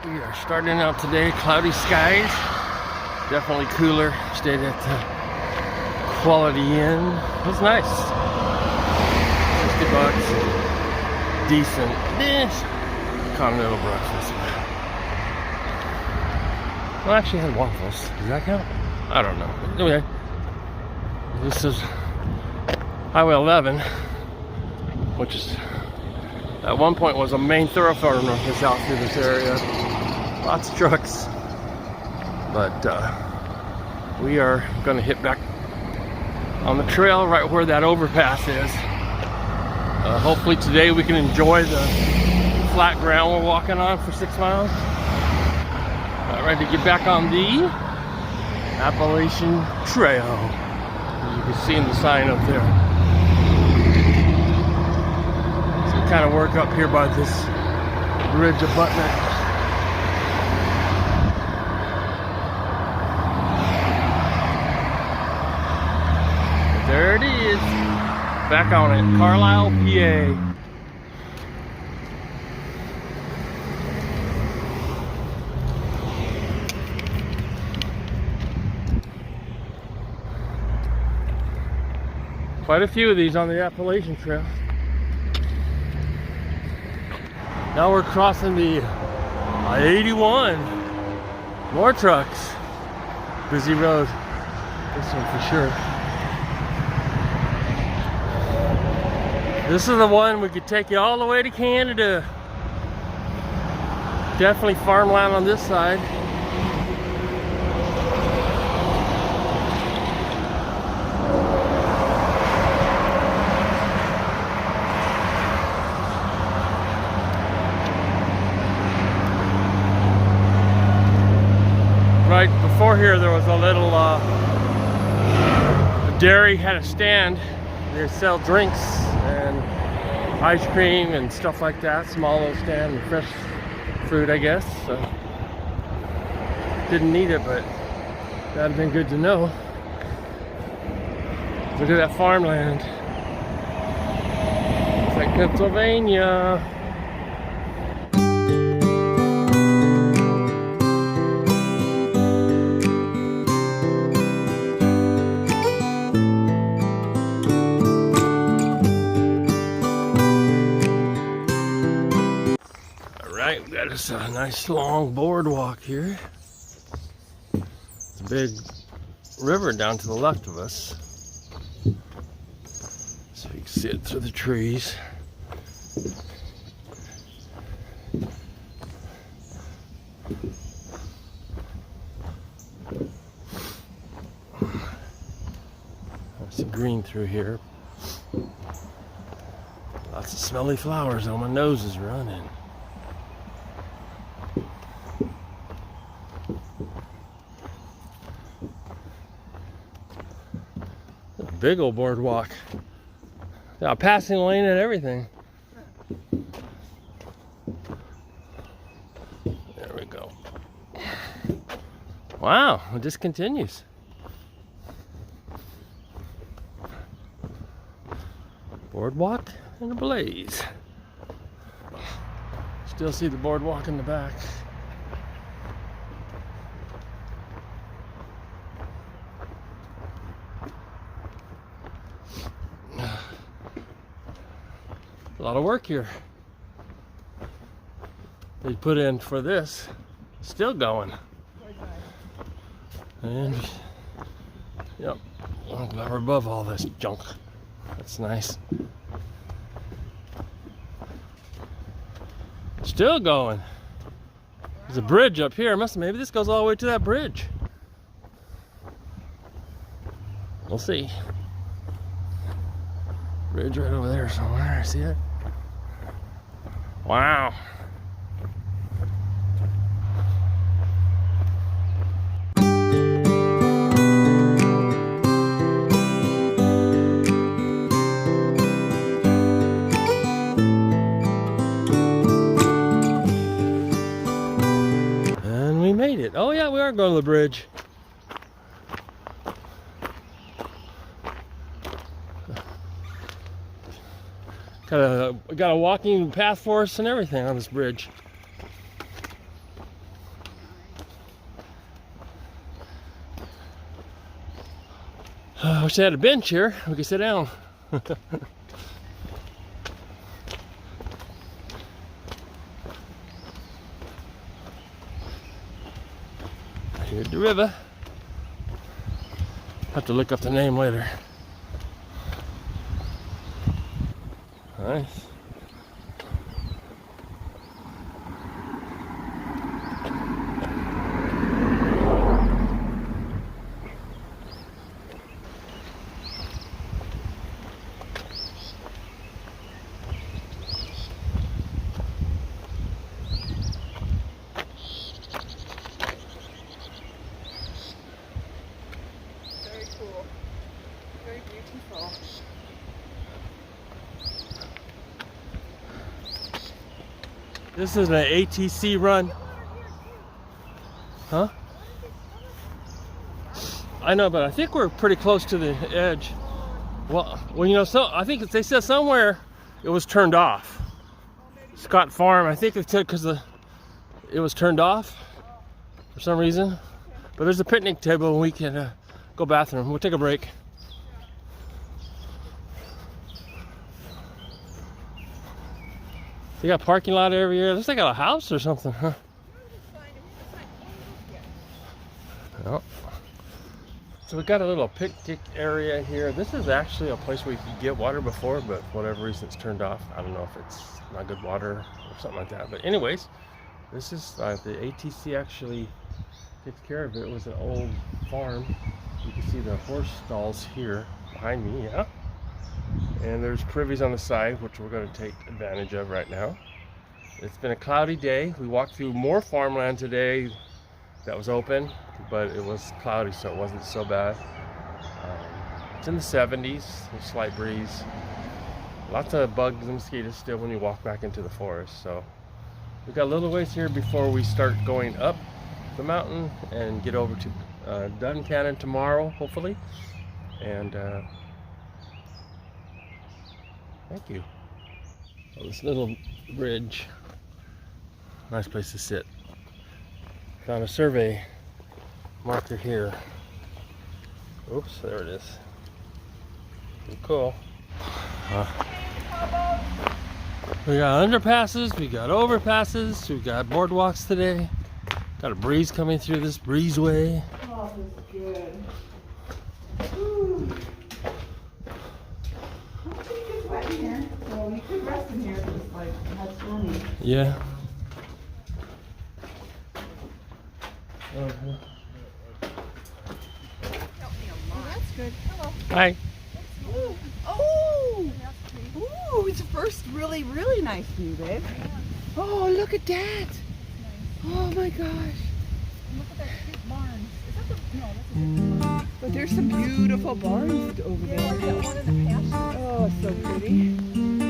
We are starting out today, cloudy skies, definitely cooler. Stayed at the Quality Inn. It was nice. $60, decent continental breakfast. Well, I actually had waffles. Does that count? I don't know. Anyway, this is Highway 11, which is at one point was a main thoroughfare north and south through this area. Lots of trucks, but we are going to hit back on the trail right where that overpass is. Hopefully today we can enjoy the flat ground we're walking on for 6 miles. Ready to get back on the Appalachian Trail. As you can see in the sign up there. Some kind of work up here by this bridge abutment. There it is, back on it, Carlise, PA. Quite a few of these on the Appalachian Trail. Now we're crossing the I-81. More trucks. Busy road. This one for sure. This is the one we could take you all the way to Canada. Definitely farmland on this side. Right before here there was a little dairy had a stand. They sell drinks and ice cream and stuff like that. Small little stand and fresh fruit, I guess. So didn't need it, but that'd have been good to know. Look at that farmland. It's like Pennsylvania. We got us a nice long boardwalk here. It's a big river down to the left of us, so you can see it through the trees. There's some green through here. Lots of smelly flowers on my nose is running. Big old boardwalk. Got a passing lane and everything. There we go. Wow, it just continues. Boardwalk and a blaze. Still see the boardwalk in the back. A lot of work here. They put in for this. Still going. And yep, I'm glad we're above all this junk. That's nice. Still going. There's a bridge up here. Maybe this goes all the way to that bridge. We'll see. Bridge right over there somewhere. See it? Wow. And we made it. Oh yeah, we are going to the bridge. Got a walking path for us and everything on this bridge. I wish I had a bench here. We could sit down. Here's the river. Have to look up the name later. Nice. Very cool. Very beautiful. This is an ATC run. Huh? I know, but I think we're pretty close to the edge. Well, you know, so I think they said somewhere it was turned off. Scott Farm, I think they said because it was turned off for some reason. But there's a picnic table and we can go bathroom. We'll take a break. They got parking lot everywhere. Looks like a house or something, huh? Oh. So we got a little picnic area here. This is actually a place where you could get water before, but for whatever reason it's turned off. I don't know if it's not good water or something like that. But anyways, this is the ATC actually takes care of it. It was an old farm. You can see the horse stalls here behind me, yeah. And there's privies on the side, which we're going to take advantage of right now. It's been a cloudy day. We walked through more farmland today that was open, but it was cloudy, so it wasn't so bad. It's in the 70s, a slight breeze. Lots of bugs and mosquitoes still when you walk back into the forest. So we've got a little ways here before we start going up the mountain and get over to Dunn Canyon tomorrow, hopefully. And thank you. Well, this little bridge, nice place to sit. Found a survey marker here. Oops, there it is. Pretty cool. We got underpasses, we got overpasses, we got boardwalks today. Got a breeze coming through this breezeway. Oh, this is good. Woo. I think it's wet in here, so you could rest in here if it's like not stormy. Yeah. Oh, that's good. Hello. Hi. Ooh. Oh! Ooh, it's the first really, really nice view, babe. Oh, look at that! Oh my gosh. And look at that cute barn. Is that the, no, that's a But there's some beautiful barns over there. that one in the pasture. Oh, so pretty.